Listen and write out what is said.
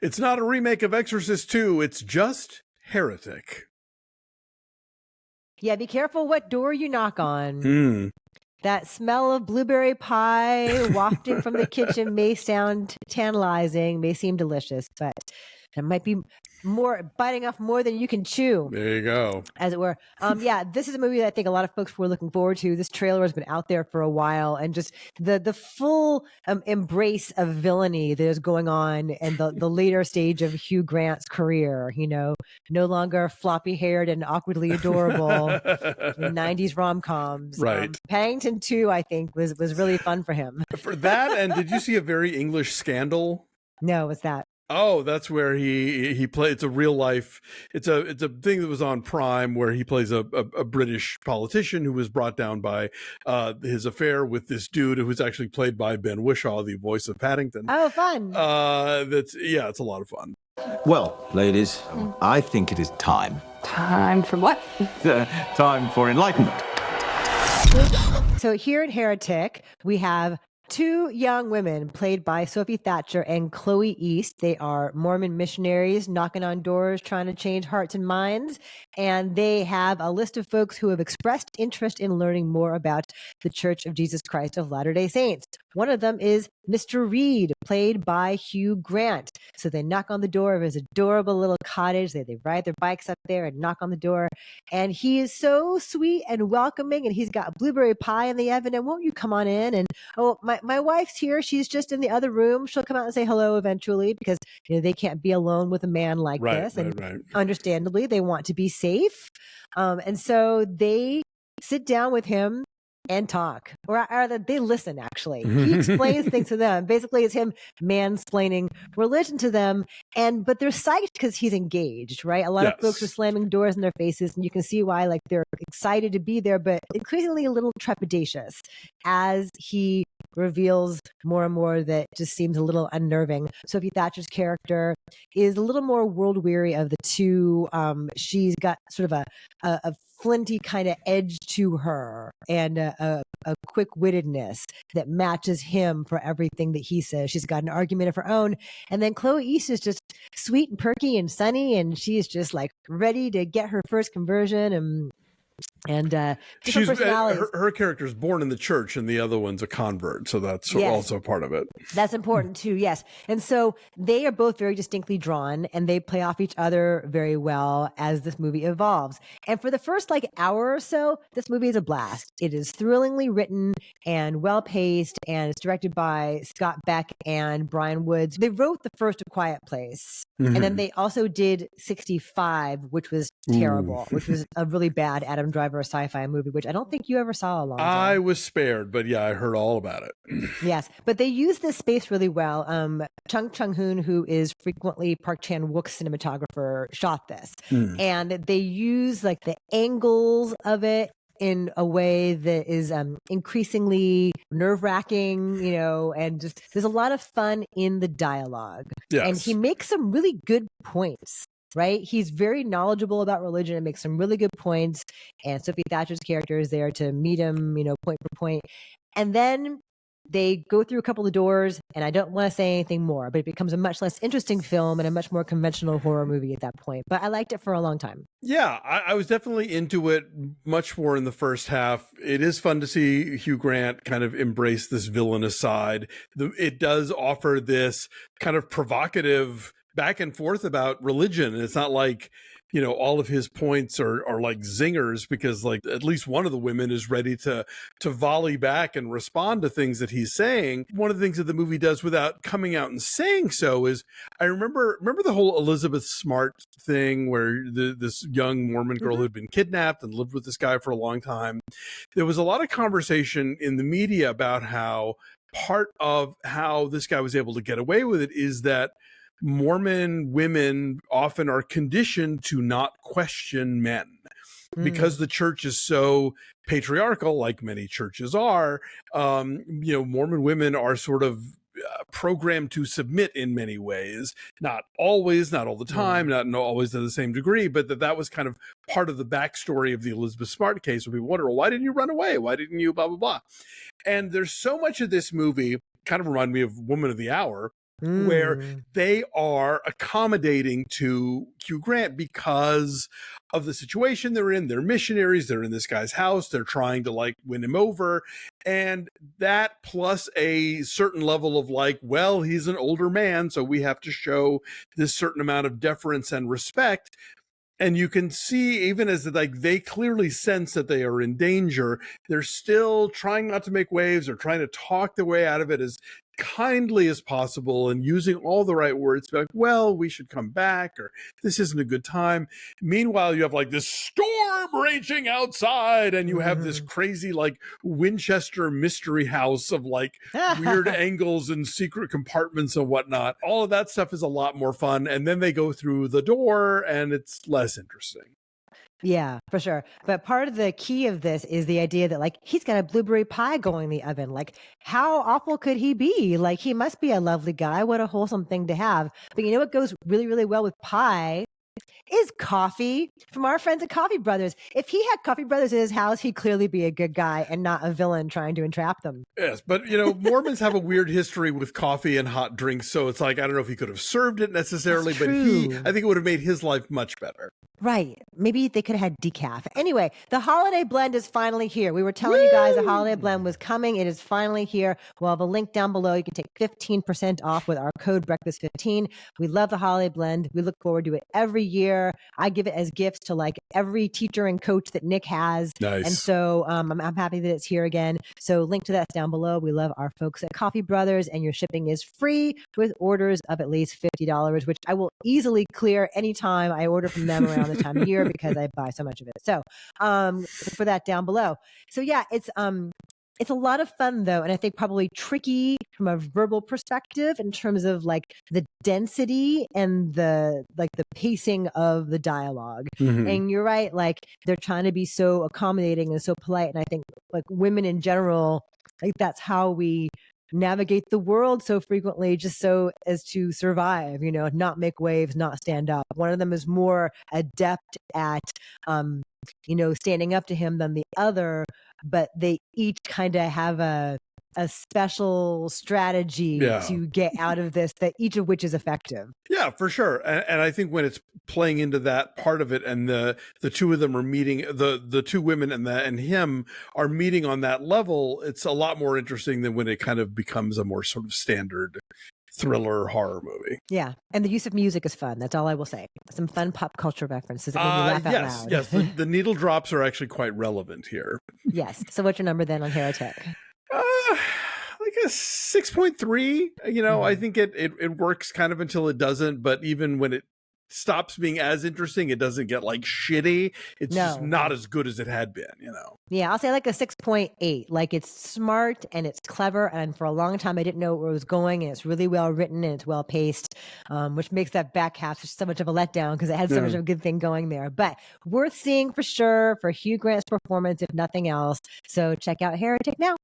It's not a remake of Exorcist 2. It's just Heretic. Yeah, be careful what door you knock on. Mm. That smell of blueberry pie wafting from the kitchen may sound tantalizing, may seem delicious, but it might be biting off more than you can chew. There you go. As it were. Yeah, this is a movie that I think a lot of folks were looking forward to. This trailer has been out there for a while, and just the full embrace of villainy that is going on and the later stage of Hugh Grant's career, no longer floppy haired and awkwardly adorable in 90s rom-coms. Right. Paddington 2, I think, was really fun for him. For that, and did you see A Very English Scandal? No, what's that? Oh, that's where he played. It's a real life. It's a thing that was on Prime where he plays a British politician who was brought down by his affair with this dude who was actually played by Ben Whishaw, the voice of Paddington. Oh, fun! It's a lot of fun. Well, ladies, I think it is time. Time for what? Time for enlightenment. So here at Heretic, we have two young women played by Sophie Thatcher and Chloe East. They are Mormon missionaries knocking on doors, trying to change hearts and minds. And they have a list of folks who have expressed interest in learning more about the Church of Jesus Christ of Latter-day Saints. One of them is Mr. Reed, played by Hugh Grant. So they knock on the door of his adorable little cottage. They ride their bikes up there and knock on the door. And he is so sweet and welcoming. And he's got blueberry pie in the oven. And won't you come on in? And my wife's here. She's just in the other room. She'll come out and say hello eventually because they can't be alone with a man like this. And understandably, they want to be safe. And so they sit down with him and talk, or they listen, actually. He explains things to them. Basically, it's him mansplaining religion to them, but they're psyched because he's engaged, right? A lot of folks are slamming doors in their faces, and you can see why, like, they're excited to be there, but increasingly a little trepidatious as he reveals more and more that just seems a little unnerving. Sophie Thatcher's character is a little more world weary of the two. She's got sort of a flinty kind of edge to her and a quick-wittedness that matches him for everything that he says. She's got an argument of her own. And then Chloe East is just sweet and perky and sunny, and she's just like ready to get her first conversion and she's her character's born in the church and the other one's a convert, so that's also part of it. That's important too, yes. And so they are both very distinctly drawn, and they play off each other very well as this movie evolves. And for the first hour or so, this movie is a blast. It is thrillingly written and well paced, and it's directed by Scott Beck and Bryan Woods. They wrote the first A Quiet Place, and then they also did 65, which was terrible, which was a really bad Adam Driver sci-fi movie, which I don't think you ever saw, Alonso. I was spared, but yeah, I heard all about it. Yes, but they use this space really well. Chung Chung-hoon, who is frequently Park Chan-wook's cinematographer, shot this. And they use like the angles of it in a way that is increasingly nerve-wracking, and just there's a lot of fun in the dialogue. Yes. And he makes some really good points. Right? He's very knowledgeable about religion and makes some really good points. And Sophie Thatcher's character is there to meet him, point for point. And then they go through a couple of doors, and I don't want to say anything more, but it becomes a much less interesting film and a much more conventional horror movie at that point. But I liked it for a long time. Yeah, I was definitely into it much more in the first half. It is fun to see Hugh Grant kind of embrace this villainous side. It does offer this kind of provocative back and forth about religion. And it's not like, all of his points are like zingers, because like at least one of the women is ready to volley back and respond to things that he's saying. One of the things that the movie does without coming out and saying so is, I remember the whole Elizabeth Smart thing where this young Mormon girl who'd been kidnapped and lived with this guy for a long time. There was a lot of conversation in the media about how part of how this guy was able to get away with it is that Mormon women often are conditioned to not question men because the church is so patriarchal, like many churches are. Mormon women are sort of programmed to submit in many ways, not always, not all the time, not always to the same degree, but that was kind of part of the backstory of the Elizabeth Smart case, where people wonder, well, why didn't you run away? Why didn't you blah, blah, blah? And there's so much of this movie kind of remind me of Woman of the Hour, where Mm. they are accommodating to Hugh Grant because of the situation they're in. They're missionaries. They're in this guy's house. They're trying to like win him over. And that plus a certain level of like, well, he's an older man, so we have to show this certain amount of deference and respect. And you can see, even as like they clearly sense that they are in danger, they're still trying not to make waves or trying to talk their way out of it as kindly as possible and using all the right words to be like, well, we should come back, or this isn't a good time. Meanwhile, you have like this storm raging outside, and you have this crazy like Winchester mystery house of like weird angles and secret compartments and whatnot. All of that stuff is a lot more fun. And then they go through the door and it's less interesting. Yeah, for sure. But part of the key of this is the idea that like he's got a blueberry pie going in the oven. Like, how awful could he be? Like, he must be a lovely guy. What a wholesome thing to have. But you know what goes really, really well with pie is coffee from our friends at Coffee Brothers. If he had Coffee Brothers in his house, he'd clearly be a good guy and not a villain trying to entrap them. Yes, but you know, Mormons have a weird history with coffee and hot drinks, so it's like I don't know if he could have served it necessarily, but I think it would have made his life much better. Right. Maybe they could have had decaf. Anyway, the holiday blend is finally here. We were telling you guys the holiday blend was coming. It is finally here. We'll have a link down below. You can take 15% off with our code breakfast15. We love the holiday blend. We look forward to it every year. I give it as gifts to like every teacher and coach that Nick has. Nice. And so I'm happy that it's here again. So link to that down below. We love our folks at Coffee Brothers, and your shipping is free with orders of at least $50, which I will easily clear anytime I order from them around the time of year because I buy so much of it. So for that down below. So yeah, it's a lot of fun though, and I think probably tricky from a verbal perspective in terms of like the density and the pacing of the dialogue. And you're right, like they're trying to be so accommodating and so polite, and I think like women in general, like that's how we navigate the world so frequently, just so as to survive, you know, not make waves, not stand up. One of them is more adept at standing up to him than the other, but they each kind of have a special strategy to get out of this, that each of which is effective. Yeah, for sure. And I think when it's playing into that part of it, and the two of them are meeting, the two women and him are meeting on that level, it's a lot more interesting than when it kind of becomes a more sort of standard thriller horror movie. Yeah, and the use of music is fun. That's all I will say. Some fun pop culture references that make me laugh out loud. Yes, the needle drops are actually quite relevant here. Yes. So what's your number then on Heretic? Like a 6.3. You know, I think it works kind of until it doesn't, but even when it stops being as interesting, it doesn't get like shitty. It's just not as good as it had been, you know. Yeah, I'll say like a 6.8. Like it's smart and it's clever, and for a long time I didn't know where it was going, and it's really well written and it's well paced, which makes that back half just so much of a letdown because it had so much of a good thing going there. But worth seeing for sure for Hugh Grant's performance, if nothing else. So check out Heretic now.